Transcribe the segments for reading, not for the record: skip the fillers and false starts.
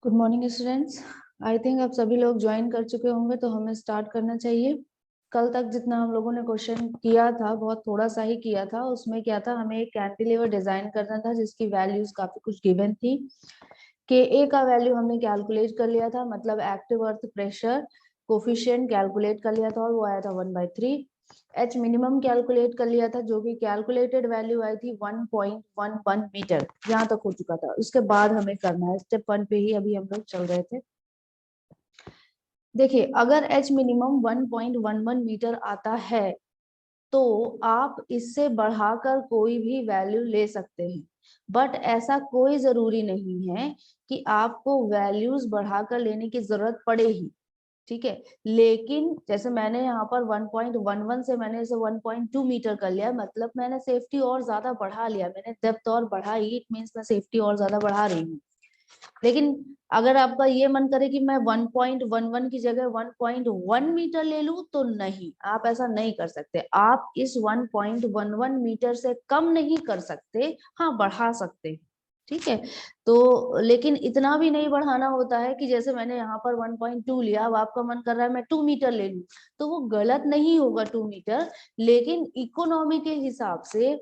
Good morning students. I think आप सभी लोग ज्वाइन कर चुके होंगे, तो हमें स्टार्ट करना चाहिए। कल तक जितना हम लोगों ने क्वेश्चन किया था, बहुत थोड़ा सा ही किया था। उसमें क्या था, हमें एक कैंटिलीवर डिजाइन करना था जिसकी वैल्यूज काफी कुछ गिवन थी। के ए का वैल्यू हमने कैलकुलेट कर लिया था, मतलब active earth pressure coefficient calculate कर लिया था और वो आया था 1/3। एच मिनिमम कैलकुलेट कर लिया था, जो कि कैलकुलेटेड वैल्यू आई थी 1.11 मीटर। यहाँ तक हो चुका था। उसके बाद हमें करना है स्टेप 1 पे ही अभी हम लोग चल रहे थे। देखिए, अगर एच मिनिमम 1.11 मीटर आता है तो आप इससे बढ़ाकर कोई भी वैल्यू ले सकते हैं, बट ऐसा कोई जरूरी नहीं है कि आपको वैल्यूज बढ़ाकर लेने की जरूरत पड़े ही। ठीक है, लेकिन जैसे मैंने यहाँ पर 1.11 से मैंने इसे 1.2 मीटर कर लिया, मतलब मैंने सेफ्टी और ज्यादा बढ़ा लिया, मैंने डेप्थ और बढ़ाई, इट मीन्स मैं सेफ्टी और ज्यादा बढ़ा रही हूँ। लेकिन अगर आपका ये मन करे कि मैं 1.11 की जगह 1.1 मीटर ले लूं, तो नहीं, आप ऐसा नहीं कर सकते। आप इस 1.11 मीटर से कम नहीं कर सकते, हाँ बढ़ा सकते। ठीक है, तो लेकिन इतना भी नहीं बढ़ाना होता है कि जैसे मैंने यहाँ पर 1.2 लिया, अब आपका मन कर रहा है मैं 2 मीटर ले लूं, तो वो गलत नहीं होगा 2 मीटर, लेकिन इकोनॉमी के हिसाब से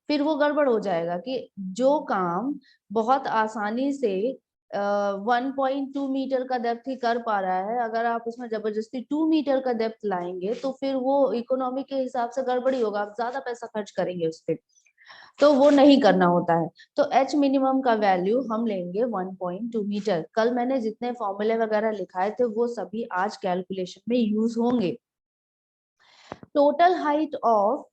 फिर वो गड़बड़ हो जाएगा कि जो काम बहुत आसानी से 1.2 मीटर का डेप्थ ही कर पा रहा है, अगर आप उसमें जबरदस्ती 2 मीटर का डेप्थ लाएंगे तो फिर वो इकोनॉमी के हिसाब से गड़बड़ी होगा, आप ज्यादा पैसा खर्च करेंगे उस पर, तो वो नहीं करना होता है। तो एच मिनिमम का वैल्यू हम लेंगे 1.2 मीटर। कल मैंने जितने फॉर्मूले वगैरह लिखाए थे वो सभी आज कैलकुलेशन में यूज होंगे। Total height of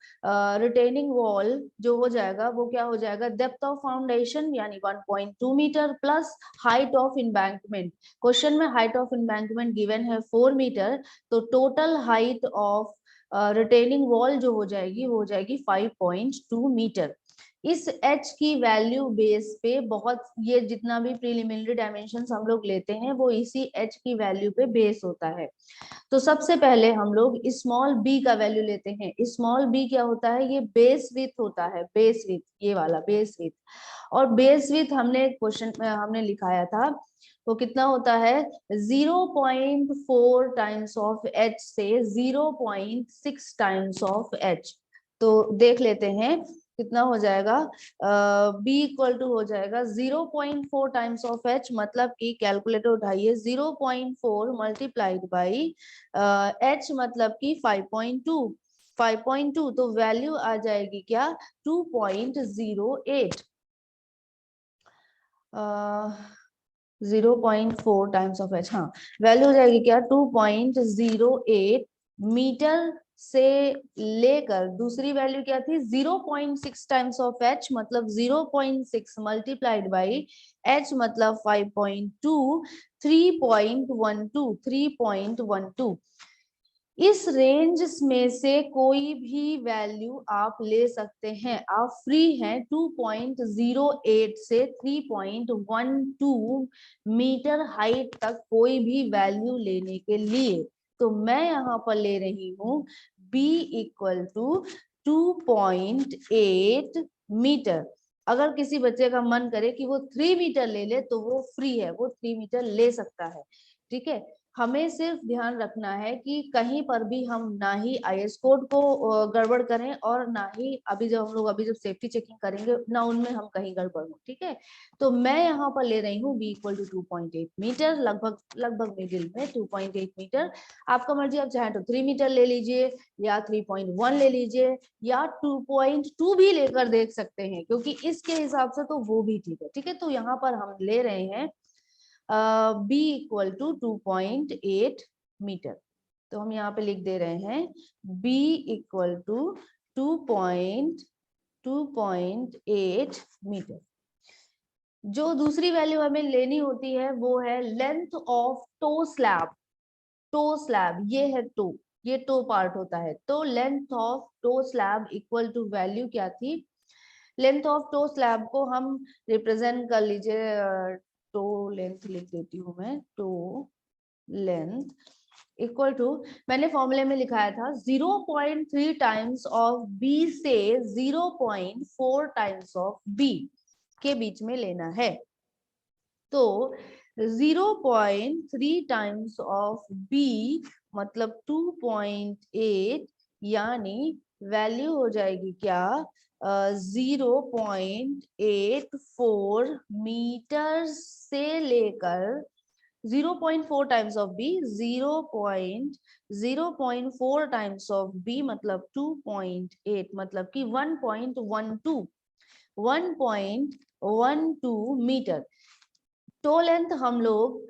retaining wall जो हो जाएगा वो क्या हो जाएगा, डेप्थ ऑफ फाउंडेशन यानी 1.2 metre plus height of embankment. Question में हाइट ऑफ एम्बैंकमेंट गिवन है 4 मीटर, तो total height of retaining wall जो हो जाएगी वो हो जाएगी 5.2 मीटर। इस h की वैल्यू बेस पे बहुत, ये जितना भी प्रीलिमिनरी डायमेंशंस हम लोग लेते हैं वो इसी h की वैल्यू पे बेस होता है। तो सबसे पहले हम लोग स्मॉल b का वैल्यू लेते हैं। स्मॉल b क्या होता है, ये बेस विड्थ होता है, बेस विड्थ, ये वाला बेस विड्थ। और बेस विड्थ हमने क्वेश्चन में हमने लिखाया था, वो कितना होता है 0.4 टाइम्स ऑफ h से 0.6 टाइम्स ऑफ h। तो देख लेते हैं कितना हो जाएगा, b इक्वल टू हो जाएगा 0.4 टाइम्स ऑफ h, मतलब कि कैलकुलेटर उठाइए 0.4 मल्टीप्लाइड बाई h, मतलब कि 5.2 तो वैल्यू आ जाएगी क्या 2.08। 0.4 टाइम्स ऑफ h, हाँ वैल्यू हो जाएगी क्या 2.08 मीटर से लेकर दूसरी वैल्यू क्या थी 0.6 टाइम्स ऑफ h, मतलब 0.6 मल्टीप्लाइड बाई h मतलब 5.2, 3.12। इस रेंज में से कोई भी वैल्यू आप ले सकते हैं, आप फ्री हैं 2.08 से 3.12 मीटर हाइट तक कोई भी वैल्यू लेने के लिए। तो मैं यहाँ पर ले रही हूँ b इक्वल टू 2.8 मीटर। अगर किसी बच्चे का मन करे कि वो 3 मीटर ले ले तो वो फ्री है, वो 3 मीटर ले सकता है। ठीक है, हमें सिर्फ ध्यान रखना है कि कहीं पर भी हम ना ही आईएस कोड को गड़बड़ करें और ना ही अभी जब सेफ्टी चेकिंग करेंगे ना उनमें हम कहीं गड़बड़ हो। ठीक है, तो मैं यहाँ पर ले रही हूँ b इक्वल टू 2.8 मीटर, लगभग मिडिल में 2.8 मीटर। आपका मर्जी, आप चाहे तो 3 मीटर ले लीजिए या 3.1 ले लीजिए या 2.2 भी लेकर देख सकते हैं, क्योंकि इसके हिसाब से तो वो भी ठीक है। ठीक है, तो यहाँ पर हम ले रहे हैं b इक्वल टू 2.8 मीटर। तो हम यहाँ पे लिख दे रहे हैं b इक्वल टू 2.8 मीटर। जो दूसरी वैल्यू हमें लेनी होती है वो है length of toe slab. Toe slab ये है टो, ये टो पार्ट होता है, तो length of toe slab equal to value क्या थी, लेंथ ऑफ टो स्लैब को हम रिप्रेजेंट कर लीजिए, टो लेंथ लिख देती हूँ मैं, टो लेंथ इक्वल टू, मैंने फॉर्मूले में लिखाया था 0.3 टाइम्स ऑफ b से 0.4 टाइम्स ऑफ b के बीच में लेना है। तो 0.3 टाइम्स ऑफ बी मतलब 2.8, यानी वैल्यू हो जाएगी क्या 0.84 मीटर से लेकर 0.4 times of B 0.4 times of B मतलब 2.8 मतलब कि 1.12 मीटर। टो लेंथ हम लोग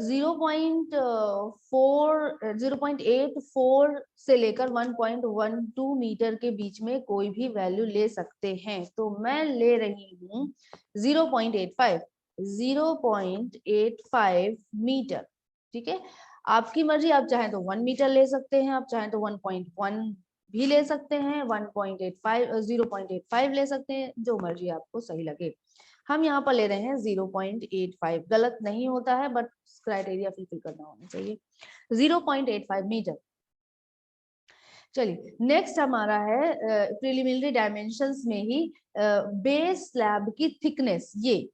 0.84 से लेकर 1.12 मीटर के बीच में कोई भी वैल्यू ले सकते हैं। तो मैं ले रही हूँ 0.85 मीटर। ठीक है, आपकी मर्जी, आप चाहें तो 1 मीटर ले सकते हैं, आप चाहें तो 1.1 भी ले सकते हैं, 0.85 ले सकते हैं, जो मर्जी आपको सही लगे। हम यहाँ पर ले रहे हैं 0.85, गलत नहीं होता है बट क्राइटेरिया फुलफिल करना होना चाहिए। 0.85 मीटर। चलिए नेक्स्ट हमारा है प्रिलिमिनरी डायमेंशंस में ही बेस स्लैब की थिकनेस। ये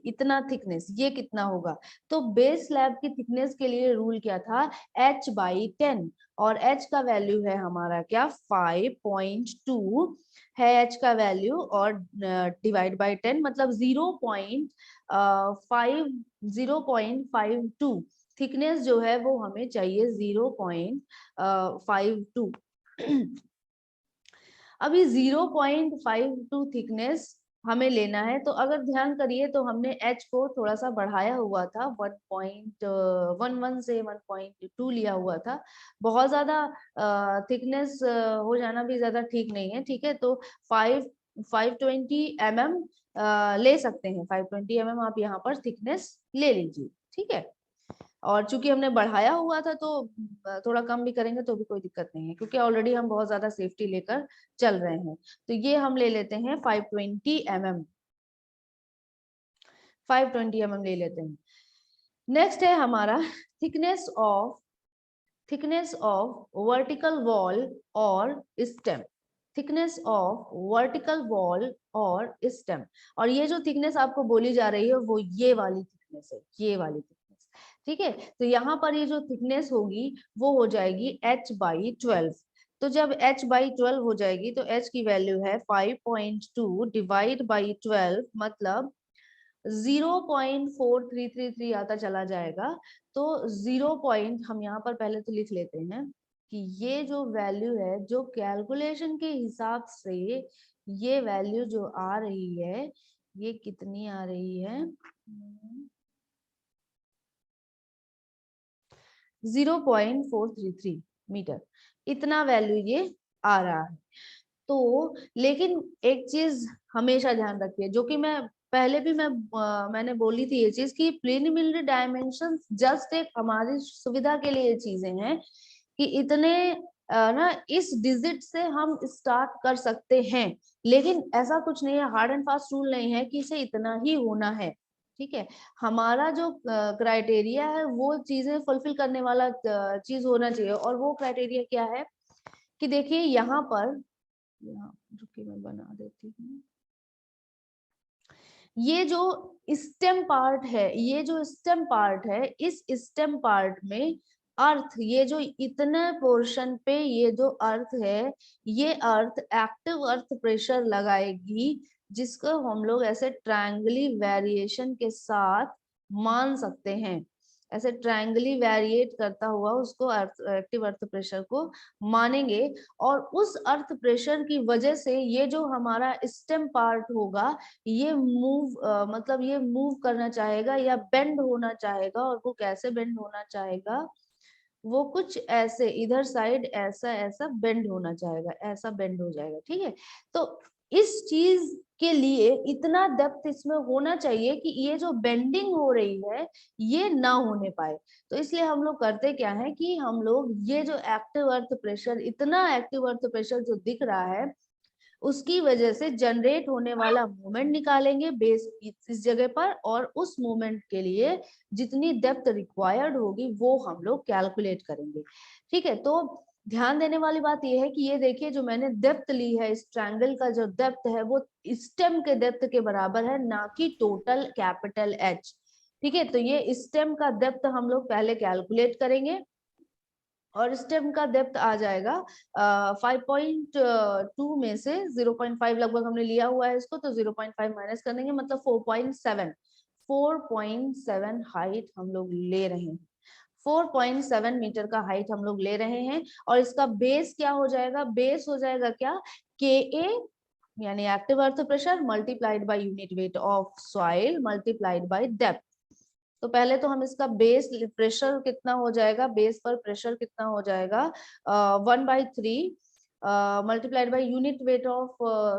इतना थिकनेस ये कितना होगा, तो बेस स्लैब की थिकनेस के लिए रूल क्या था h/10, और h का वैल्यू है हमारा क्या 5.2 है h का वैल्यू, और डिवाइड बाय 10 मतलब 0.52 थिकनेस जो है वो हमें चाहिए 0.52। अभी 0.52 थिकनेस हमें लेना है, तो अगर ध्यान करिए तो हमने h को थोड़ा सा बढ़ाया हुआ था, 1.11 से 1.2 लिया हुआ था। बहुत ज्यादा थिकनेस हो जाना भी ज्यादा ठीक नहीं है। ठीक है, तो 520 mm ले सकते हैं, 520 mm आप यहाँ पर थिकनेस ले लीजिए। ठीक है, और चूंकि हमने बढ़ाया हुआ था तो थोड़ा कम भी करेंगे तो भी कोई दिक्कत नहीं है, क्योंकि ऑलरेडी हम बहुत ज्यादा सेफ्टी लेकर चल रहे हैं। तो ये हम ले लेते हैं 520 mm, 520 mm ले लेते हैं। नेक्स्ट है हमारा थिकनेस ऑफ वर्टिकल वॉल और stem. Thickness of vertical wall और स्टेम, और ये जो थिकनेस आपको बोली जा रही है वो ये वाली थिकनेस है, ये वाली थिकनेस। ठीक है, तो यहाँ पर ये जो थिकनेस होगी वो हो जाएगी h/12। तो जब h/12 हो जाएगी तो h की वैल्यू है 5.2 डिवाइड बाई 12 मतलब 0.4333 आता चला जाएगा। तो 0 पॉइंट हम यहाँ पर पहले तो लिख लेते हैं कि ये जो वैल्यू है, जो कैलकुलेशन के हिसाब से ये वैल्यू जो आ रही है, ये कितनी आ रही है 0.433 मीटर, इतना वैल्यू ये आ रहा है। तो लेकिन एक चीज हमेशा ध्यान रखिए, जो कि मैं पहले भी मैंने बोली थी ये चीज, कि प्रीलिमिनरी डायमेंशन जस्ट एक हमारी सुविधा के लिए चीजें हैं कि इतने ना इस डिजिट से हम स्टार्ट कर सकते हैं, लेकिन ऐसा कुछ नहीं है, हार्ड एंड फास्ट रूल नहीं है कि इसे इतना ही होना है। ठीक है, हमारा जो क्राइटेरिया है वो चीजें फुलफिल करने वाला चीज होना चाहिए, और वो क्राइटेरिया क्या है कि देखिए यहाँ पर, रुकिए मैं बना देती हूँ, ये जो स्टेम पार्ट है, ये जो स्टेम पार्ट है, इस स्टेम पार्ट में अर्थ, ये जो इतने पोर्शन पे ये जो अर्थ है, ये अर्थ एक्टिव अर्थ प्रेशर लगाएगी, जिसको हम लोग ऐसे ट्रायंगली वेरिएशन के साथ मान सकते हैं। ऐसे ट्रायंगली वेरिएट करता हुआ उसको एक्टिव अर्थ प्रेशर को मानेंगे, और उस अर्थ प्रेशर की वजह से ये जो हमारा स्टेम पार्ट होगा ये मतलब ये मूव करना चाहेगा या बेंड होना चाहेगा, और वो कैसे बेंड होना चाहेगा, वो कुछ ऐसे इधर साइड ऐसा ऐसा बेंड होना चाहेगा, ऐसा बेंड हो जाएगा। ठीक है, तो इस चीज के लिए इतना डेप्थ इसमें होना चाहिए कि ये जो बेंडिंग हो रही है ये ना होने पाए। तो इसलिए हम लोग करते क्या है कि हम लोग ये जो एक्टिव अर्थ प्रेशर, इतना एक्टिव अर्थ प्रेशर जो दिख रहा है, उसकी वजह से जनरेट होने वाला मोमेंट निकालेंगे बेस इस जगह पर, और उस मोमेंट के लिए जितनी डेप्थ रिक्वायर्ड होगी वो हम लोग कैलकुलेट करेंगे। ठीक है, तो ध्यान देने वाली बात यह है कि ये देखिए जो मैंने डेप्थ ली है, इस ट्रायंगल का जो डेप्थ है वो स्टेम के डेप्थ के बराबर है, ना कि टोटल कैपिटल एच। ठीक है, तो ये स्टेम का डेप्थ हम लोग पहले कैलकुलेट करेंगे और स्टेम का डेप्थ आ जाएगा 5.2 में से 0.5 लगभग हमने लिया हुआ है इसको, तो 0.5 माइनस कर देंगे, मतलब 4.7 हाइट हम लोग ले रहे हैं। 4.7 मीटर का हाइट हम लोग ले रहे हैं और इसका बेस क्या हो जाएगा, बेस हो जाएगा क्या, के ए यानी active earth pressure multiplied by unit weight of soil multiplied by depth. तो पहले तो हम इसका बेस प्रेशर कितना हो जाएगा, बेस पर प्रेशर कितना हो जाएगा 1/3 multiplied by unit weight of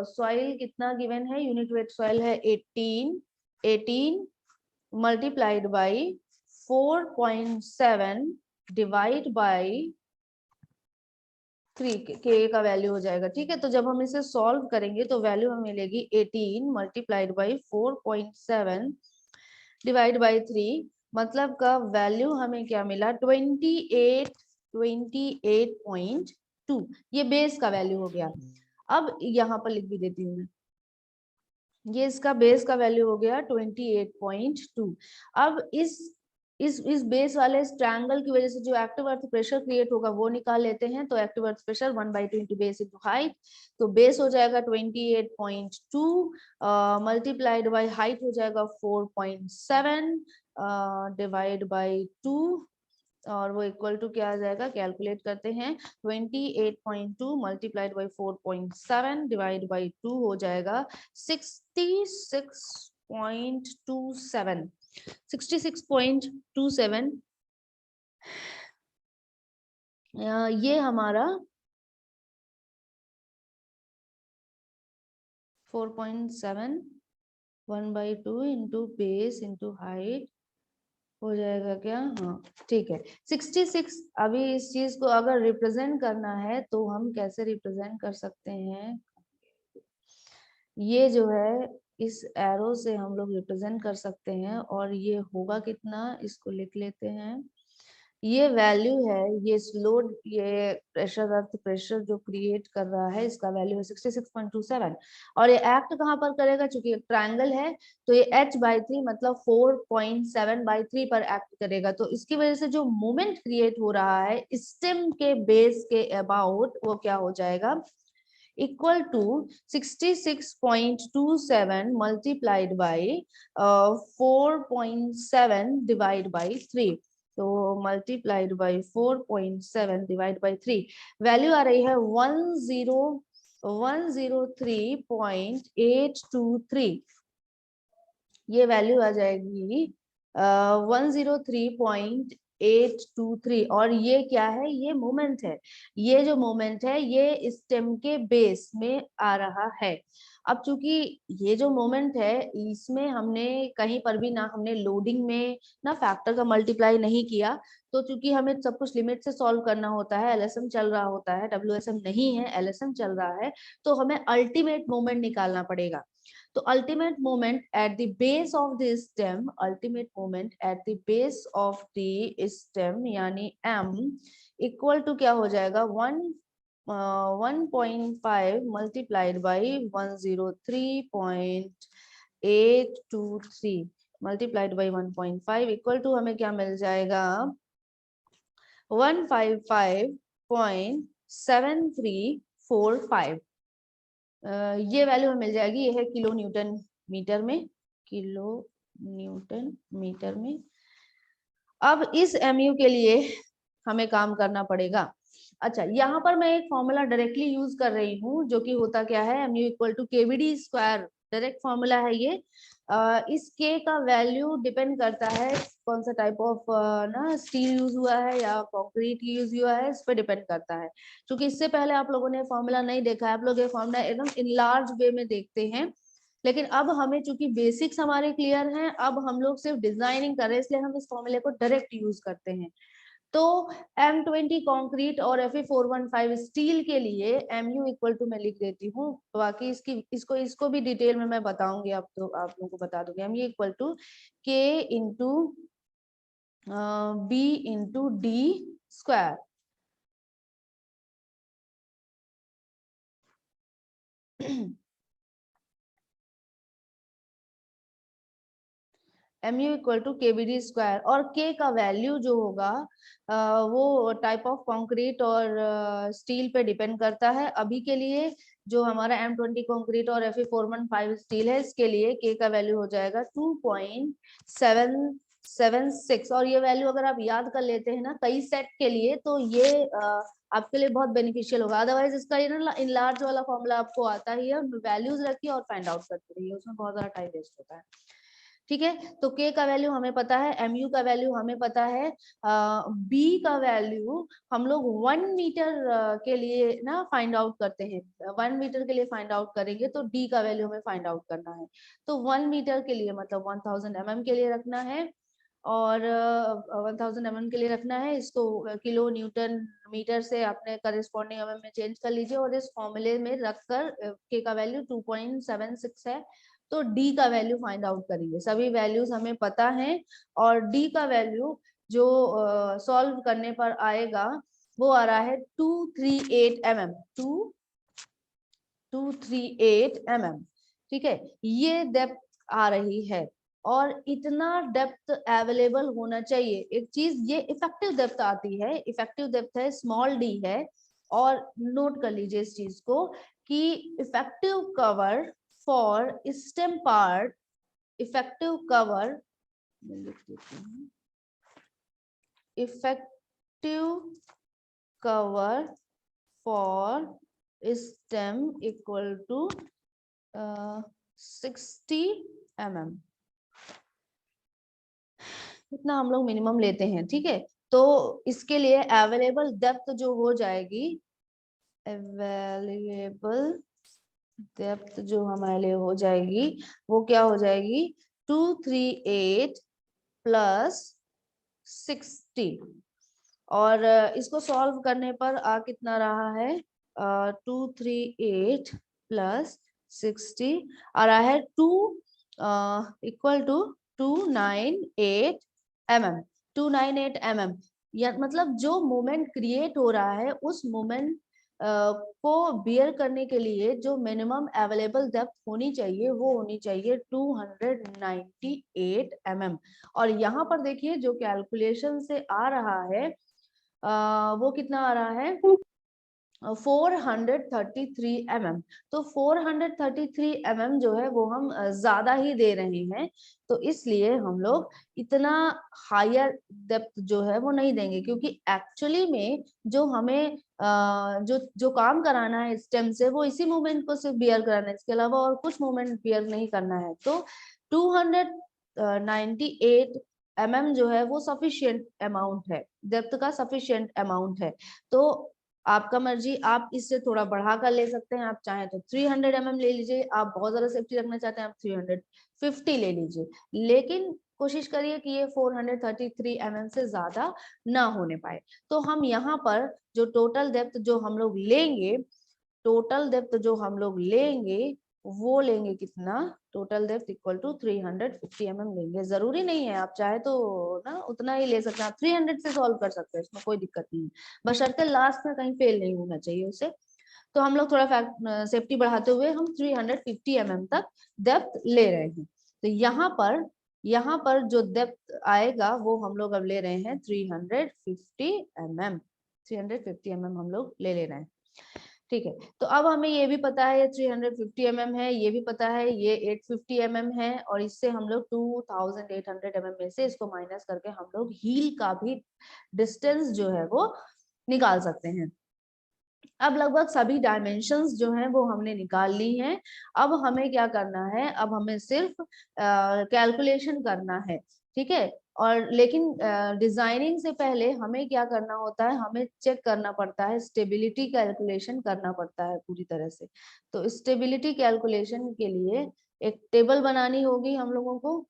soil कितना गिवन है, यूनिट वेट सॉइल है 18 मल्टीप्लाइड बाय 4.7 डिवाइड बाय 3 के का वैल्यू हो जाएगा। ठीक है, तो जब हम इसे सॉल्व करेंगे तो वैल्यू हमें मिलेगी 18 मल्टीप्लाइड बाय 4.7 डिवाइड बाय 3, मतलब का वैल्यू हमें क्या मिला 28.2, ये बेस का वैल्यू हो गया। अब यहाँ पर लिख भी देती हूँ मैं, ये इसका बेस का वैल्यू हो गया 28.2। अब इस बेस वाले इस ट्रायंगल की वजह से जो एक्टिव अर्थ प्रेशर क्रिएट होगा वो निकाल लेते हैं। तो active earth pressure 1/2 into base into height, तो बेस हो जाएगा 28.2 मल्टीप्लाइड बाय हाइट हो जाएगा 4.7 डिवाइड बाय 2 और वो इक्वल टू क्या आ जाएगा, कैलकुलेट करते हैं 28.2 मल्टीप्लाइड बाई 4.7 डिवाइड बाई 2 हो जाएगा 66.27 66.27। ये हमारा 4.7 1/2 इंटू बेस इंटू हाइट हो जाएगा क्या, हाँ ठीक है 66। अभी इस चीज को अगर रिप्रेजेंट करना है तो हम कैसे रिप्रेजेंट कर सकते हैं, ये जो है इस एरो से हम लोग रिप्रेजेंट कर सकते हैं और ये होगा कितना, इसको लिख लेते हैं। ये वैल्यू है, ये लोड, ये प्रेशर अर्थ प्रेशर जो क्रिएट कर रहा है इसका वैल्यू है 66.27 और ये एक्ट कहाँ पर करेगा, चूंकि एक ट्रायंगल है तो ये h/3 मतलब 4.7/3 पर एक्ट करेगा। तो इसकी वजह से जो मोमेंट क्रिएट हो रहा है स्टेम के बेस के अबाउट वो क्या हो जाएगा, equal to 66.27 multiplied by 4.7 divide by 3। तो multiplied by 4.7 divide by 3 value आ रही है 103.823। ये वैल्यू आ जाएगी 103.823 और ये क्या है, ये मोमेंट है। ये जो मोमेंट है ये स्टेम के बेस में आ रहा है। अब चूंकि ये जो मोमेंट है इसमें हमने कहीं पर भी ना हमने लोडिंग में ना फैक्टर का मल्टीप्लाई नहीं किया, तो चूंकि हमें सब कुछ लिमिट से सॉल्व करना होता है, एलएसएम चल रहा होता है, डब्ल्यूएसएम नहीं है एलएसएम चल रहा है, तो हमें अल्टीमेट मोमेंट निकालना पड़ेगा। तो ultimate moment at the base of the stem, ultimate moment at the base of the stem यानी m इक्वल टू क्या हो जाएगा 1.5 multiplied by 103.823 multiplied by 1.5 equal to हमें क्या मिल जाएगा 155.7345। ये वैल्यू हमें मिल जाएगी, ये है किलो न्यूटन मीटर में, किलो न्यूटन मीटर में। अब इस एमयू के लिए हमें काम करना पड़ेगा। अच्छा, यहाँ पर मैं एक फॉर्मूला डायरेक्टली यूज कर रही हूँ जो कि होता क्या है, mu equal to KVD square, direct formula है ये। इस के का वैल्यू डिपेंड करता है कौन सा टाइप ऑफ ना स्टील यूज हुआ है या कंक्रीट यूज हुआ है, इस पर डिपेंड करता है। क्योंकि इससे पहले आप लोगों ने फॉर्मूला नहीं देखा है, आप लोग ये फॉर्मूला एकदम इन लार्ज वे में देखते हैं, लेकिन अब हमें चूंकि बेसिक्स हमारे क्लियर हैं, अब हम लोग सिर्फ डिजाइनिंग कर रहे हैं, इसलिए हम इस फॉर्मूले को डायरेक्ट यूज करते हैं। तो M20 कंक्रीट और Fe415 स्टील के लिए mu इक्वल टू मैं लिख देती हूँ, बाकी इसको भी डिटेल में मैं बताऊंगी, आप लोगों को बता दूंगी। mu equal to K into B into D square. mu equal to KBD square, और K का वैल्यू जो होगा वो टाइप ऑफ कंक्रीट और स्टील पे डिपेंड करता है। अभी के लिए जो हमारा M20 कंक्रीट और Fe415 स्टील है, इसके लिए K का वैल्यू हो जाएगा 2.776, और ये वैल्यू अगर आप याद कर लेते हैं ना कई सेट के लिए, तो ये आपके लिए बहुत बेनिफिशियल होगा। अदरवाइज इसका ये ना इनलार्ज वाला फॉर्मूला आपको आता ही है, वैल्यूज रखिए और फाइंड आउट करते रहिए, उसमें बहुत ज्यादा टाइम वेस्ट होता है। ठीक है, तो K का वैल्यू हमें पता है, MU का वैल्यू हमें पता है, B का वैल्यू हम लोग 1 मीटर के लिए ना फाइंड आउट करते हैं। 1 मीटर के लिए फाइंड आउट करेंगे तो D का वैल्यू हमें फाइंड आउट करना है। तो 1 मीटर के लिए मतलब 1000 mm के लिए रखना है, और 1000 mm के लिए रखना है इसको, किलो न्यूटन मीटर से आपने करेस्पॉन्डिंग mm में चेंज कर लीजिए, और इस फॉर्मूले में रखकर K का वैल्यू 2.76 है, तो D का वैल्यू फाइंड आउट करेंगे। सभी वैल्यूज हमें पता है, और D का वैल्यू जो सॉल्व करने पर आएगा वो आ रहा है 238 mm, 238 mm। ठीक है, ये डेप्थ आ रही है, और इतना डेप्थ अवेलेबल होना चाहिए। एक चीज ये इफेक्टिव डेप्थ आती है, इफेक्टिव डेप्थ है स्मॉल d है, और नोट कर लीजिए इस चीज को कि effective cover for stem part, effective cover, effective cover for stem equal to 60 mm, इतना हम लोग मिनिमम लेते हैं। ठीक है, तो इसके लिए अवेलेबल डेप्थ जो हो जाएगी, अवेलेबल डेप्थ जो हमारे लिए हो जाएगी वो क्या हो जाएगी, 238 प्लस 60, और इसको सॉल्व करने पर आ कितना रहा है, 238 प्लस 60 आ रहा है 2 इक्वल टू 298 mm, 298 mm। या मतलब जो मोमेंट क्रिएट हो रहा है उस मोमेंट को बियर करने के लिए जो मिनिमम अवेलेबल डेप्थ होनी चाहिए वो होनी चाहिए 298 mm। और यहाँ पर देखिए जो कैलकुलेशन से आ रहा है वो कितना आ रहा है, 433 mm। तो 433 mm जो है वो हम ज्यादा ही दे रहे हैं, तो इसलिए हम लोग इतना हायर डेप्थ जो है वो नहीं देंगे, क्योंकि एक्चुअली में जो हमें जो काम कराना है स्टेम से वो इसी मूवमेंट को सिर्फ बियर कराना है, इसके अलावा और कुछ मूवमेंट बियर नहीं करना है। तो 298 mm जो है वो सफिशिएंट अमाउंट है, डेप्थ का सफिशिएंट अमाउंट है। तो आपका मर्जी, आप इससे थोड़ा बढ़ा कर ले सकते हैं, आप चाहें तो 300 mm ले लीजिए, आप बहुत ज्यादा सेफ्टी रखना चाहते हैं आप 350 ले लीजिए, लेकिन कोशिश करिए कि ये 433 mm से ज्यादा ना होने पाए। तो हम यहाँ पर जो टोटल डेप्थ जो हम लोग लेंगे, टोटल डेप्थ जो हम लोग लेंगे वो लेंगे कितना, total depth equal to 350 mm लेंगे। जरूरी नहीं है, आप चाहे तो ना उतना ही ले सकते हैं, आप 300 से सॉल्व कर सकते हैं, इसमें कोई दिक्कत नहीं है, बशर्ते लास्ट में कहीं फेल नहीं होना चाहिए उसे। तो हम लोग थोड़ा सेफ्टी बढ़ाते हुए हम 350 mm तक डेप्थ ले रहे हैं। तो यहाँ पर जो डेप्थ आएगा वो हम लोग अब ले रहे हैं 350 mm, 350 mm हम लोग ले रहे हैं। ठीक है, तो अब हमें ये भी पता है ये 350 mm है, ये भी पता है ये 850 mm है, और इससे हम लोग 2800 mm में से इसको माइनस करके हम लोग हील का भी डिस्टेंस जो है वो निकाल सकते हैं। अब लगभग सभी डायमेंशंस जो हैं वो हमने निकाल ली हैं। अब हमें क्या करना है, अब हमें सिर्फ कैलकुलेशन करना है। ठीक है, और लेकिन डिजाइनिंग से पहले हमें क्या करना होता है, हमें चेक करना पड़ता है, स्टेबिलिटी कैलकुलेशन करना पड़ता है पूरी तरह से। तो स्टेबिलिटी कैलकुलेशन के लिए एक टेबल बनानी होगी हम लोगों को,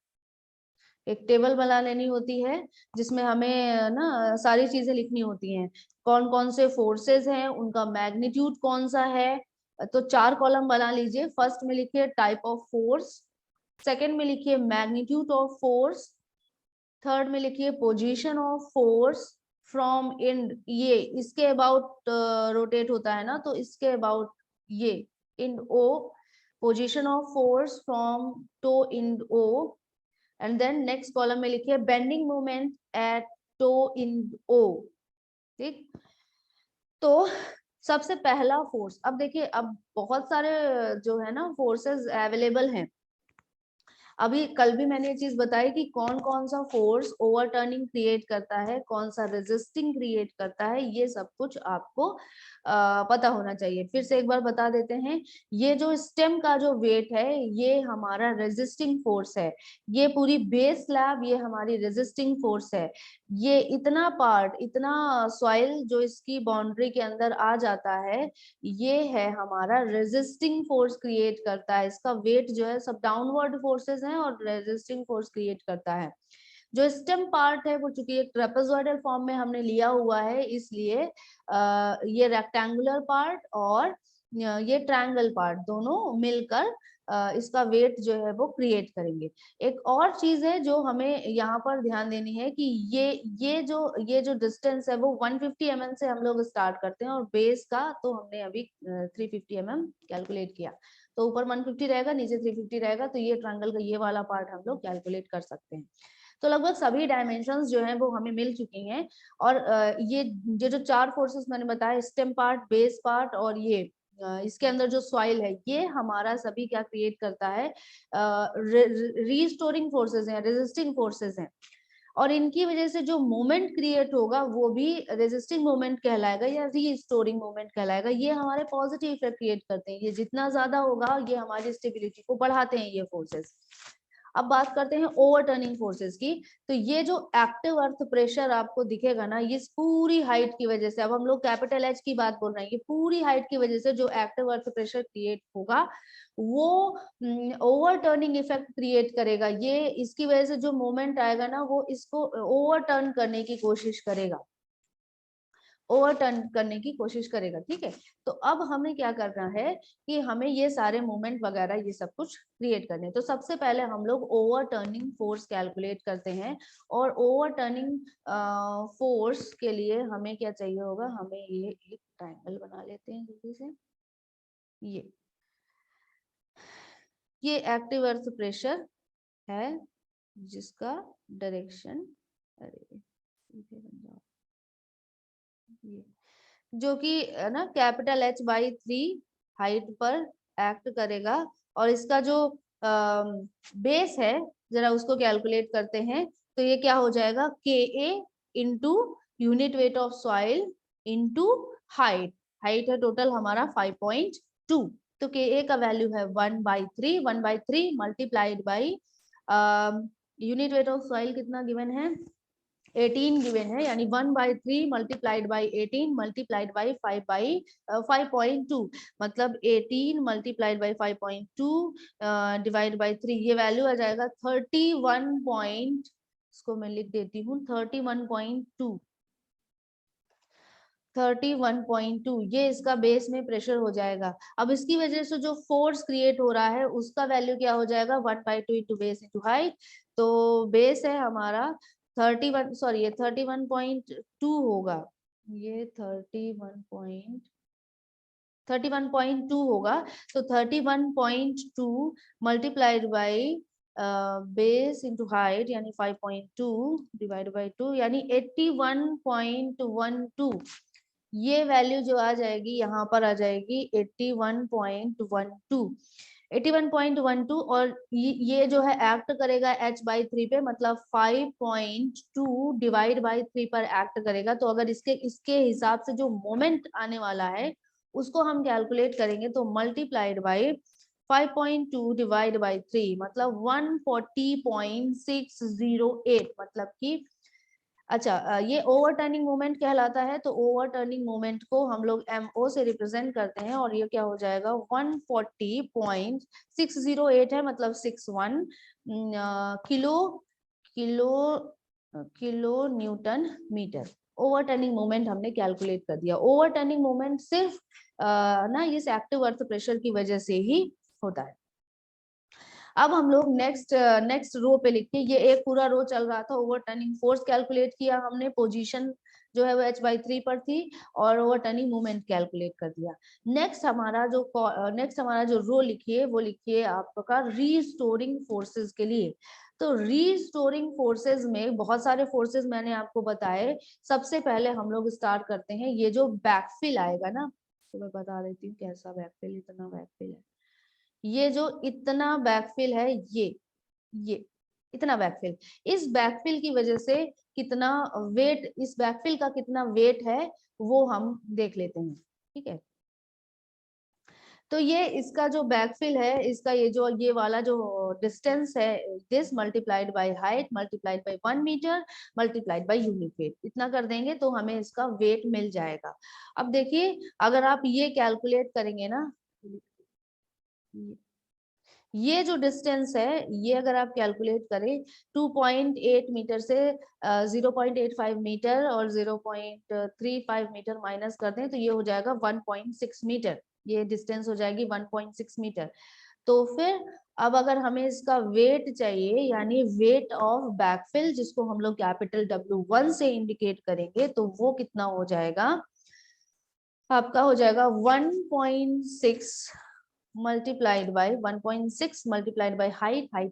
एक टेबल बना लेनी होती है जिसमें हमें ना सारी चीजें लिखनी होती हैं, कौन कौन से फोर्सेस हैं, उनका मैग्नीट्यूड कौन सा है। तो 4 कॉलम बना लीजिए, फर्स्ट में लिखिए टाइप ऑफ फोर्स, सेकंड में लिखिए मैग्नीट्यूड ऑफ फोर्स, थर्ड में लिखिए position of force from end, ये इसके अबाउट रोटेट होता है ना, तो इसके अबाउट ये end O, position of force from toe end O, and then next column में लिखिए bending moment at toe in O. ठीक, तो सबसे पहला फोर्स, अब देखिए अब बहुत सारे जो है ना फोर्सेस अवेलेबल हैं। अभी कल भी मैंने ये चीज बताई कि कौन कौन सा फोर्स ओवरटर्निंग क्रिएट करता है, कौन सा रेजिस्टिंग क्रिएट करता है, ये सब कुछ आपको पता होना चाहिए। फिर से एक बार बता देते हैं, ये जो स्टेम का जो वेट है ये हमारा रेजिस्टिंग फोर्स है, ये पूरी बेस स्लैब ये हमारी रेजिस्टिंग फोर्स है, ये इतना पार्ट, इतना सॉइल जो इसकी बाउंड्री के अंदर आ जाता है, ये है हमारा रेजिस्टिंग फोर्स क्रिएट करता है। इसका वेट जो है सब डाउनवर्ड फोर्सेस हैं और रेजिस्टिंग फोर्स क्रिएट करता है। जो स्टेम पार्ट है वो चूंकि एक ट्रेपेजॉइडल फॉर्म में हमने लिया हुआ है, इसलिए ये रेक्टेंगुलर पार्ट और ये ट्रायंगल पार्ट दोनों मिलकर इसका वेट जो है वो क्रिएट करेंगे। एक और चीज है जो हमें यहाँ पर ध्यान देनी है कि ये जो डिस्टेंस है वो 150 mm से हम लोग स्टार्ट करते हैं, और बेस का तो हमने अभी 350 mm कैलकुलेट किया, तो ऊपर 150 रहेगा, नीचे 350 रहेगा, तो ये ट्रायंगल का ये वाला पार्ट हम लोग कैलकुलेट कर सकते हैं। तो लगभग सभी डायमेंशंस जो हैं वो हमें मिल चुकी हैं। और ये जो चार फोर्सेस मैंने बताया, स्टेम पार्ट, बेस पार्ट और ये इसके अंदर जो सॉइल है, ये हमारा सभी क्या क्रिएट करता है, रीस्टोरिंग फोर्सेस हैं, रेजिस्टिंग फोर्सेस हैं, और इनकी वजह से जो मोमेंट क्रिएट होगा वो भी रेजिस्टिंग मोमेंट कहलाएगा या रीस्टोरिंग मोमेंट कहलाएगा। ये हमारे पॉजिटिव इफेक्ट क्रिएट करते हैं, ये जितना ज्यादा होगा ये हमारी स्टेबिलिटी को बढ़ाते हैं ये फोर्सेस। अब बात करते हैं ओवरटर्निंग फोर्सेस की। तो ये जो एक्टिव अर्थ प्रेशर आपको दिखेगा ना, ये पूरी हाइट की वजह से, अब हम लोग कैपिटल एच की बात बोल रहे हैं, ये पूरी हाइट की वजह से जो एक्टिव अर्थ प्रेशर क्रिएट होगा वो ओवरटर्निंग इफेक्ट क्रिएट करेगा। ये इसकी वजह से जो मोमेंट आएगा ना वो इसको ओवरटर्न करने की कोशिश करेगा, ओवरटर्न करने की कोशिश करेगा। ठीक है, तो अब हमें क्या करना है कि हमें ये सारे मूवमेंट वगैरह ये सब कुछ क्रिएट करने हैं। तो सबसे पहले हम लोग ओवरटर्निंग फोर्स कैलकुलेट करते हैं, और ओवरटर्निंग फोर्स के लिए हमें क्या चाहिए होगा, हमें ये एक ट्रायंगल बना लेते हैं जल्दी से। ये एक्टिव अर्थ प्रेशर है जिसका डायरेक्शन, अरे ये जो कि ना कैपिटल H/3 हाइट पर एक्ट करेगा, और इसका जो बेस है जरा उसको कैलकुलेट करते हैं। तो ये क्या हो जाएगा, KA into unit weight of soil into height, height है टोटल हमारा 5.2, तो KA का वैल्यू है 1/3, 1/3 multiplied by unit weight of soil कितना गिवन है, 18 गिवन है, यानी 1/3 मल्टीप्लाइड बाई 18 मल्टीप्लाइड बाई 5.2, मतलब 18 मल्टीप्लाइड बाई 5.2 डिवाइड बाई 3, ये वैल्यू आ जाएगा 31 पॉइंट, इसको मैं लिख देती हूँ 31.2, 31.2, ये इसका बेस में प्रेशर हो जाएगा। अब इसकी वजह से जो फोर्स क्रिएट हो रहा है उसका वैल्यू क्या हो जाएगा, 1/2 इंटू बेस इंटू हाइट, तो बेस है हमारा 31, सॉरी ये 31.2 होगा, ये 31.2 होगा, तो 31.2 multiplied by base into height यानी 5.2 डिवाइड बाई 2 यानी 81.12, ये वैल्यू जो आ जाएगी यहाँ पर आ जाएगी 81.12, 81.12, और ये जो है एक्ट करेगा H/3 पे, मतलब 5.2 डिवाइड बाई 3 पर एक्ट करेगा। तो अगर इसके हिसाब से जो मोमेंट आने वाला है उसको हम कैलकुलेट करेंगे, तो मल्टीप्लाइड बाई 5.2 डिवाइड बाई 3 मतलब 140.608, मतलब कि अच्छा ये ओवरटर्निंग मोमेंट कहलाता है। तो ओवरटर्निंग मोमेंट को हम लोग MO से रिप्रेजेंट करते हैं, और ये क्या हो जाएगा 140.608 है, मतलब 61 kilo kilo kilo newton metre. Overturning moment हमने कैलकुलेट कर दिया। ओवरटर्निंग मोमेंट सिर्फ ना इस एक्टिव अर्थ प्रेशर की वजह से ही होता है। अब हम लोग नेक्स्ट रो पे लिखते हैं, ये एक पूरा रो चल रहा था, ओवरटर्निंग फोर्स कैलकुलेट किया हमने, पोजीशन जो है वो H/3 पर थी, और ओवरटर्निंग मोमेंट कैलकुलेट कर दिया। नेक्स्ट हमारा जो रो लिखिए वो लिखिए आपका रीस्टोरिंग फोर्सेस के लिए। तो रीस्टोरिंग फोर्सेस में बहुत सारे फोर्सेस मैंने आपको बताए। सबसे पहले हम लोग स्टार्ट करते हैं, ये जो बैकफिल आएगा ना, तो मैं बता देती हूँ कैसा बैकफिल, इतना बैकफिल है, ये जो इतना बैकफिल है, ये इतना बैकफिल, इस बैकफिल की वजह से कितना वेट, इस बैकफिल का कितना वेट है वो हम देख लेते हैं। ठीक है, तो ये इसका जो बैकफिल है, इसका ये वाला जो डिस्टेंस है, this multiplied by height multiplied by 1 metre multiplied by unit weight, इतना कर देंगे तो हमें इसका वेट मिल जाएगा। अब देखिए, अगर आप ये कैलकुलेट करेंगे ना, ये जो डिस्टेंस है, ये अगर आप कैलकुलेट करें 2.8 मीटर से 0.85 मीटर और 0.35 मीटर माइनस कर दें तो ये हो जाएगा 1.6 मीटर, ये डिस्टेंस हो जाएगी 1.6 मीटर। तो फिर अब अगर हमें इसका वेट चाहिए, यानी वेट ऑफ बैकफिल, जिसको हम लोग कैपिटल W1 से इंडिकेट करेंगे, तो वो कितना हो जाएगा, आपका हो जाएगा 1.6 multiplied by 1.6 multiplied by height है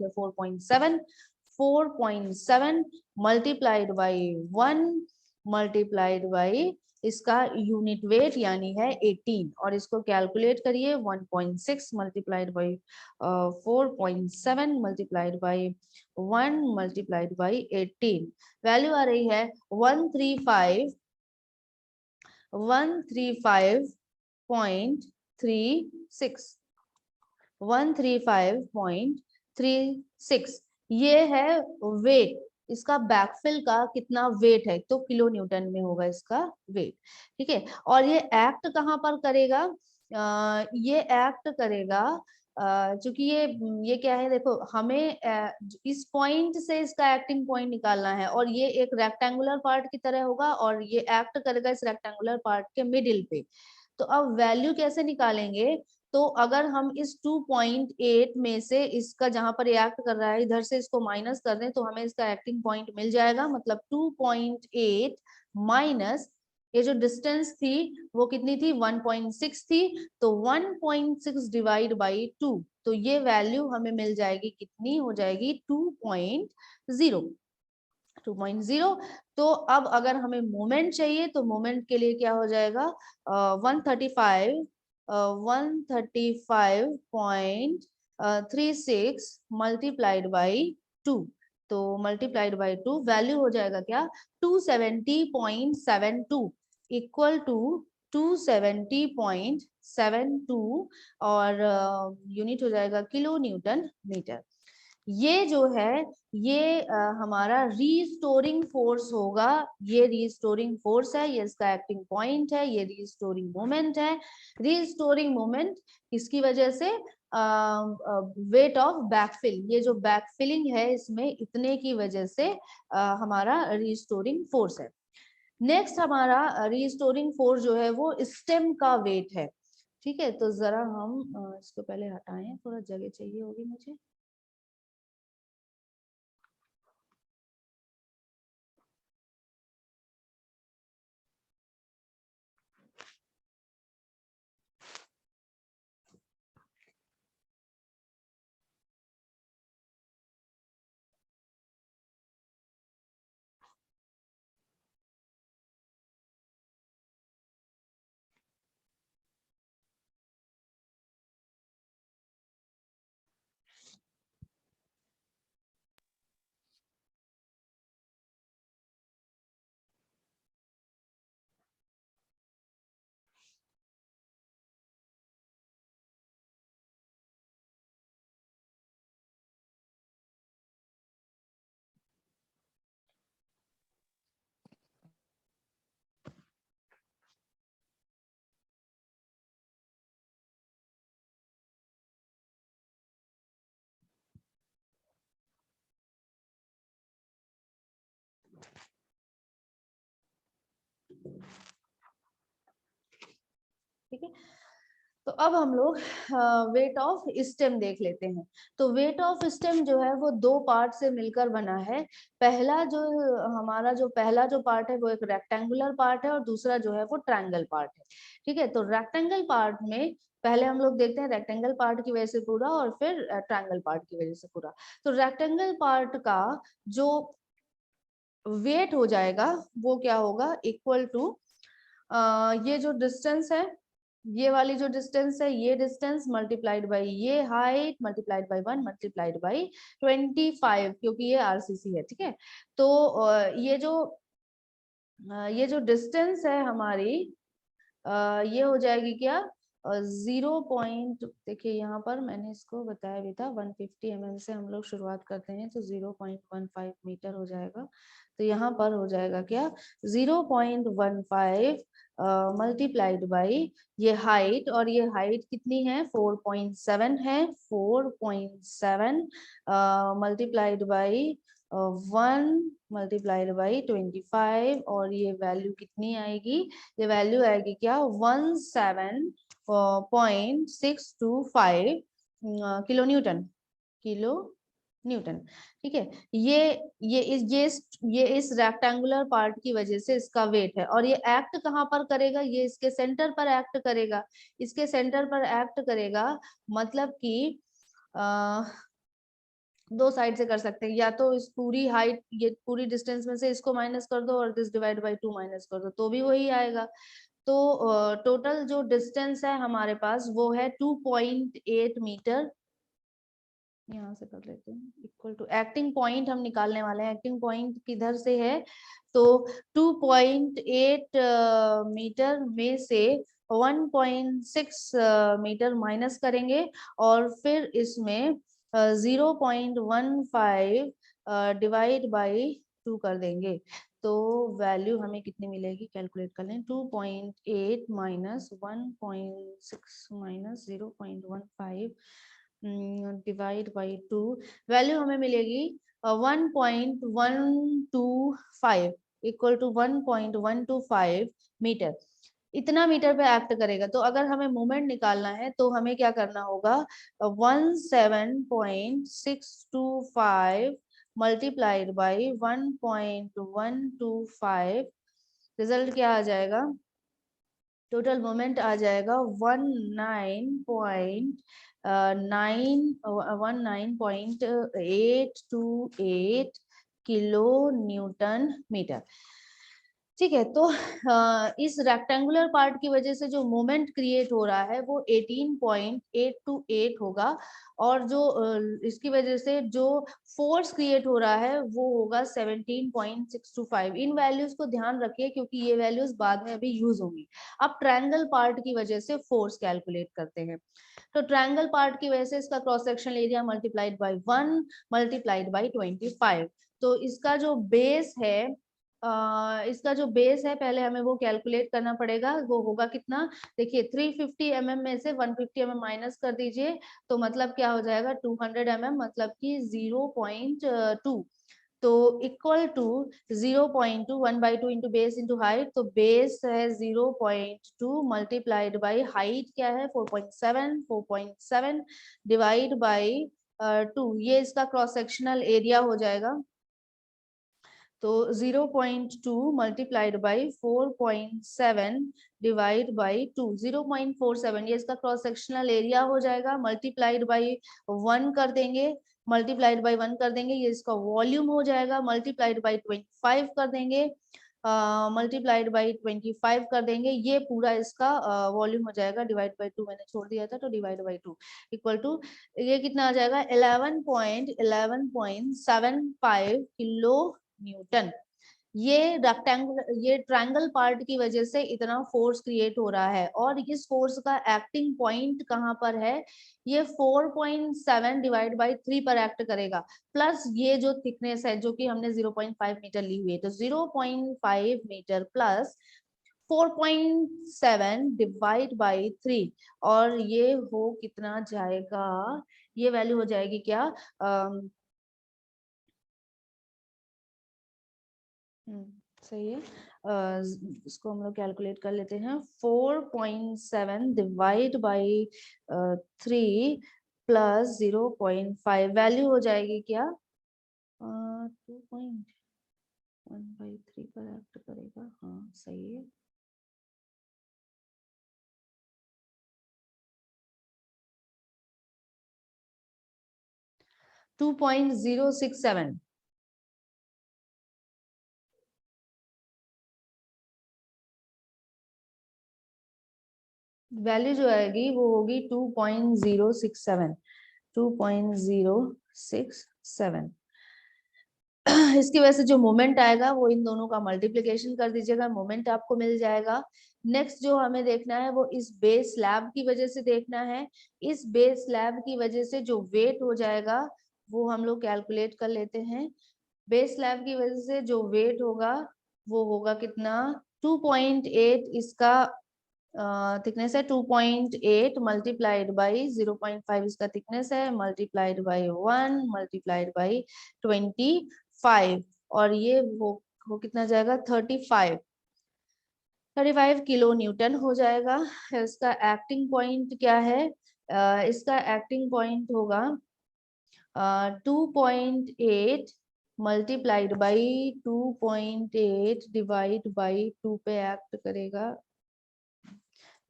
4.7 multiplied by 1 multiplied by इसका यूनिट वेट यानी है 18, और इसको कैलकुलेट करिए 1.6 multiplied by 4.7 multiplied by 1 multiplied by 18, value आ रही है 135.36 135.36, ये है वेट, इसका बैकफिल का कितना वेट है, तो किलो न्यूटन में होगा इसका वेट। ठीक है, और ये एक्ट कहाँ पर करेगा, ये एक्ट करेगा चूंकि ये क्या है, देखो हमें इस पॉइंट से इसका एक्टिंग पॉइंट निकालना है, और ये एक रेक्टेंगुलर पार्ट की तरह होगा, और ये एक्ट करेगा इस रेक्टेंगुलर पार्ट के मिडिल पे। तो अब वैल्यू कैसे निकालेंगे, तो अगर हम इस 2.8 में से इसका जहां पर एक्ट कर रहा है इधर से इसको माइनस कर दें तो हमें इसका एक्टिंग पॉइंट मिल जाएगा, मतलब 2.8 माइनस ये जो डिस्टेंस थी वो कितनी थी, 1.6 थी, तो 1.6 डिवाइड बाई 2, तो ये वैल्यू हमें मिल जाएगी, कितनी हो जाएगी 2.0। तो अब अगर हमें मोमेंट चाहिए तो मोमेंट के लिए क्या हो जाएगा, 135.36 मल्टीप्लाइड बाई 2, तो मल्टीप्लाइड बाई 2 वैल्यू हो जाएगा क्या, 270.72 इक्वल टू 270.72, और यूनिट हो जाएगा किलो न्यूटन मीटर। ये जो है ये हमारा रीस्टोरिंग फोर्स होगा, ये रीस्टोरिंग फोर्स है, ये इसका एक्टिंग पॉइंट है, ये रीस्टोरिंग मोमेंट है। रीस्टोरिंग मोमेंट किसकी वजह से, वेट ऑफ बैकफिल, ये जो बैकफिलिंग है इसमें इतने की वजह से हमारा रीस्टोरिंग फोर्स है। नेक्स्ट हमारा रीस्टोरिंग फोर्स जो है वो स्टेम का वेट है। ठीक है, तो जरा हम इसको पहले हटाएं, थोड़ा जगह चाहिए होगी मुझे। ठीक है, तो अब हम लोग वेट ऑफ स्टेम देख लेते हैं। तो वेट ऑफ स्टेम जो है वो दो पार्ट से मिलकर बना है। पहला जो हमारा जो पहला जो पार्ट है वो एक रेक्टेंगुलर पार्ट है, और दूसरा जो है वो ट्रायंगल पार्ट है। ठीक है, तो रेक्टेंगल पार्ट में पहले हम लोग देखते हैं रेक्टेंगल पार्ट की वजह से पूरा और फिर ट्रायंगल पार्ट की वजह से पूरा। तो रेक्टेंगल पार्ट का जो वेट हो जाएगा वो क्या होगा, इक्वल टू ये जो डिस्टेंस है, ये वाली जो डिस्टेंस है, ये डिस्टेंस मल्टीप्लाइड बाई ये height multiplied by 1 multiplied by 25, क्योंकि ये आरसीसी है, ठीक है। तो ये जो डिस्टेंस है हमारी, ये हो जाएगी क्या, 0 देखिए यहाँ पर मैंने इसको बताया भी था, 150 mm से हम लोग शुरुआत करते हैं, तो 0.15 मीटर हो जाएगा। तो यहाँ पर हो जाएगा क्या, 0.15 मल्टीप्लाइड बाई ये हाइट, और ये हाइट कितनी है, 4.7 है, 4.7 मल्टीप्लाइड बाई 1 मल्टीप्लाइड बाई 25, और ये वैल्यू कितनी आएगी, ये वैल्यू आएगी क्या, 17.625 किलो न्यूटन, किलो न्यूटन, ठीक है। ये इस रेक्टेंगुलर पार्ट की वजह से इसका वेट है, और ये एक्ट कहाँ पर करेगा, ये इसके सेंटर पर एक्ट करेगा, इसके सेंटर पर एक्ट करेगा, मतलब कि दो साइड से कर सकते हैं, या तो इस पूरी हाइट, ये पूरी डिस्टेंस में से इसको माइनस कर दो और दिस डिवाइड बाई 2 माइनस कर दो, तो भी वही आएगा। तो टोटल जो डिस्टेंस है हमारे पास वो है 2.8 मीटर, यहाँ से कर लेते हैं, इक्वल टू एक्टिंग पॉइंट हम निकालने वाले हैं, एक्टिंग पॉइंट किधर से है, तो 2.8 मीटर में से 1.6 मीटर माइनस करेंगे, और फिर इसमें 0.15 डिवाइड बाई 2 कर देंगे, तो वैल्यू हमें कितनी मिलेगी, कैलकुलेट कर लें, 2.8 minus 1.6 minus 0.15 divide by 2, value हमें मिलेगी 1.125 इक्वल टू 1.125 मीटर, इतना मीटर पे एक्ट करेगा। तो अगर हमें मोमेंट निकालना है तो हमें क्या करना होगा, 17.625 मल्टीप्लाइड बाई 1.125, रिजल्ट क्या आ जाएगा, टोटल मोमेंट आ जाएगा 19.828 किलो न्यूटन मीटर, ठीक है। तो इस रेक्टेंगुलर पार्ट की वजह से जो मोमेंट क्रिएट हो रहा है वो 18.828 होगा, और जो इसकी वजह से जो फोर्स क्रिएट हो रहा है वो होगा 17.625। इन वैल्यूज को ध्यान रखिए क्योंकि ये वैल्यूज बाद में अभी यूज होंगी। अब ट्रायंगल पार्ट की वजह से फोर्स कैलकुलेट करते हैं। तो ट्रायंगल पार्ट की वजह से इसका cross sectional area multiplied by 1 multiplied by 25, तो इसका जो बेस है, इसका जो बेस है पहले हमें वो कैलकुलेट करना पड़ेगा, वो होगा कितना, देखिए 350 mm में से 150 mm माइनस कर दीजिए, तो मतलब क्या हो जाएगा 200 mm, मतलब कि 0.2, तो equal to 0.2 1/2 into base into height, तो बेस है 0.2 मल्टीप्लाइड बाई हाइट क्या है 4.7 डिवाइड बाई 2, ये इसका क्रॉस सेक्शनल एरिया हो जाएगा, तो 0.2 मल्टीप्लाइड बाई 4.7 डिवाइड बाई 2, 0.47, ये इसका क्रॉस सेक्शनल एरिया हो जाएगा, मल्टीप्लाइड बाई 1 कर देंगे, मल्टीप्लाइड बाई 1 कर देंगे, ये इसका वॉल्यूम हो जाएगा, मल्टीप्लाइड बाई 25 कर देंगे, मल्टीप्लाइड बाई 25 कर देंगे, ये पूरा इसका वॉल्यूम हो जाएगा, डिवाइड बाई 2 मैंने छोड़ दिया था, तो डिवाइड बाई 2 इक्वल टू ये कितना आ जाएगा 11.75 किलो न्यूटन। ये रेक्टेंगल, ये ट्रायंगल पार्ट की वजह से इतना फोर्स क्रिएट हो रहा है, और इस फोर्स का एक्टिंग पॉइंट कहां पर है, ये 4.7 डिवाइड बाई 3 पर एक्ट करेगा, प्लस ये जो थिकनेस है जो कि हमने 0.5 मीटर ली हुई है, तो 0.5 मीटर प्लस 4.7 डिवाइड बाई 3, और ये हो कितना जाएगा, ये वैल्यू हो जाएगी क्या, सही है, इसको हम लोग कैलकुलेट कर लेते हैं, 4.7 डिवाइड बाई 3 प्लस 0.5, वैल्यू हो जाएगी क्या, 2.1/3 पर एक्ट करेगा, हाँ सही है। 2.067। वैल्यू जो आएगी वो होगी 2.067। 2.067। इसकी वजह से जो मोमेंट आएगा वो इन दोनों का मल्टीप्लिकेशन कर दीजिएगा, मोमेंट आपको मिल जाएगा। नेक्स्ट जो हमें देखना है वो इस बेस स्लैब की वजह से देखना है। इस बेस स्लैब की वजह से जो वेट हो जाएगा वो हम लोग कैलकुलेट कर लेते हैं। बेस स्लैब की वजह से जो वेट होगा वो होगा कितना, 2.8 इसका थिकनेस है, 2.8 मल्टीप्लाइड बाई 0.5 इसका थिकनेस है, मल्टीप्लाइड बाई 1 मल्टीप्लाइड बाई 25, और ये वो कितना जाएगा, 35 किलो न्यूटन हो जाएगा। इसका एक्टिंग पॉइंट क्या है, इसका एक्टिंग पॉइंट होगा 2.8 मल्टीप्लाइड बाई 2.8 डिवाइड बाई 2 पे एक्ट करेगा,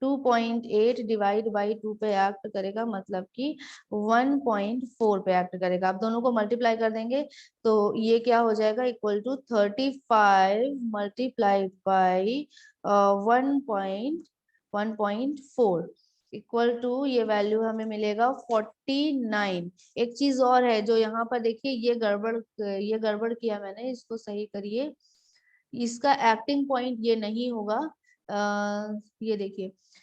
2.8 डिवाइड बाई 2 पे एक्ट करेगा, मतलब कि 1.4 पे एक्ट करेगा। आप दोनों को मल्टीप्लाई कर देंगे तो ये क्या हो जाएगा, equal to 35 multiplied by 1.4 equal to, ये वैल्यू हमें मिलेगा 49। एक चीज और है जो यहाँ पर देखिए, ये गड़बड़ किया मैंने, इसको सही करिए। इसका एक्टिंग पॉइंट ये नहीं होगा, ये देखिए